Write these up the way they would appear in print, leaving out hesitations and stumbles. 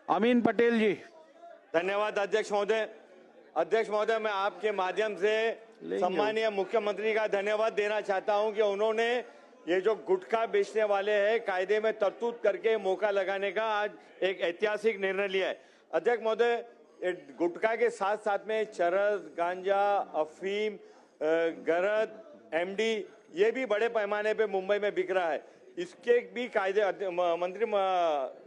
अमीन पटेल जी। धन्यवाद अध्यक्ष महोदय। अध्यक्ष महोदय, मैं आपके माध्यम से सम्मानीय मुख्यमंत्री का धन्यवाद देना चाहता हूं कि उन्होंने ये जो गुटखा बेचने वाले हैं कायदे में तरतूद करके मौका लगाने का आज एक ऐतिहासिक निर्णय लिया है। अध्यक्ष महोदय, गुटखा के साथ साथ में चरस, गांजा, अफीम, गरद, एमडी ये भी बड़े पैमाने पे मुंबई में बिक रहा है। इसके भी कायदे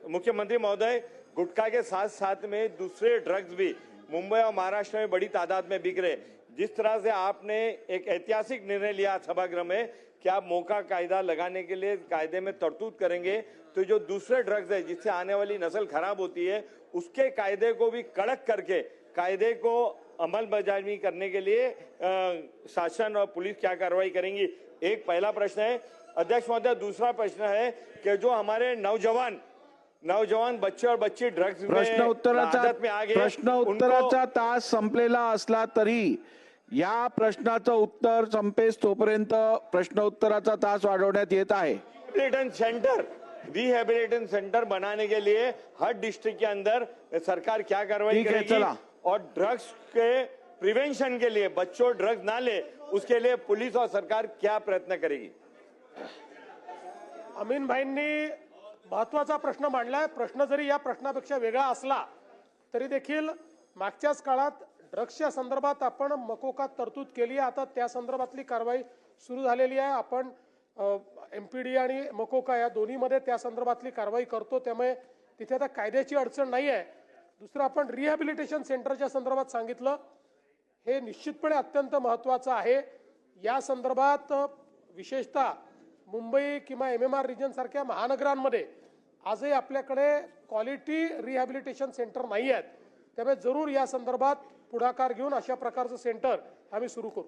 मुख्यमंत्री महोदय, गुटखा के साथ साथ में दूसरे ड्रग्स भी मुंबई और महाराष्ट्र में बड़ी तादाद में बिक रहे। जिस तरह से आपने एक ऐतिहासिक निर्णय लिया सभागृह में कि आप मौका कायदा लगाने के लिए कायदे में तरतूद करेंगे, तो जो दूसरे ड्रग्स है जिससे आने वाली नस्ल खराब होती है उसके कायदे को भी कड़क करके कायदे को अमल बजावी करने के लिए शासन और पुलिस क्या कार्रवाई करेंगी? एक पहला प्रश्न है अध्यक्ष महोदय। दूसरा प्रश्न है कि जो हमारे नौजवान बच्चे और बच्ची ड्रग्स प्रश्न उत्तराचा तास संपलेला असला तरी या प्रश्नाचं उत्तर संपेस तोपर्यंत प्रश्न उत्तराचा तास वाढवण्यात येत आहे। रिहैबिलिटेशन सेंटर बनाने के लिए हर डिस्ट्रिक्ट के अंदर सरकार क्या कार्रवाई करेगी और ड्रग्स के प्रिवेंशन के लिए बच्चों ड्रग्स ना ले उसके लिए पुलिस और सरकार क्या प्रयत्न करेगी? अमीन भाईंनी महत्वाचा प्रश्न मांडलाय। प्रश्न जरी या प्रश्नापेक्षा वेगळा असला तरी देखील मागच्याच काळात ड्रग्सच्या संदर्भात आपण मकोकात तरतूद केली आहे। आता त्या संदर्भातली कारवाई सुरू झालेली आहे। आपण एमपीडी आणि मकोका या दोन्हीमध्ये त्या संदर्भातली कारवाई करतो, त्यामुळे तिथे आता कायद्याची अडचण नाही आहे। दुसरं आपण रिहॅबिलिटेशन सेंटरच्या संदर्भात सांगितलं, हे निश्चितपणे अत्यंत महत्त्वाचं आहे। या संदर्भात विशेषतः मुंबई किंवा एमएमआर रिजन सारख्या महानगरांमध्ये आजही आपल्याकडे क्वालिटी रिहॅबिलिटेशन सेंटर नाही आहेत, त्यामुळे जरूर या संदर्भात पुढाकार घेऊन अशा प्रकारचं सेंटर आम्ही सुरू करू।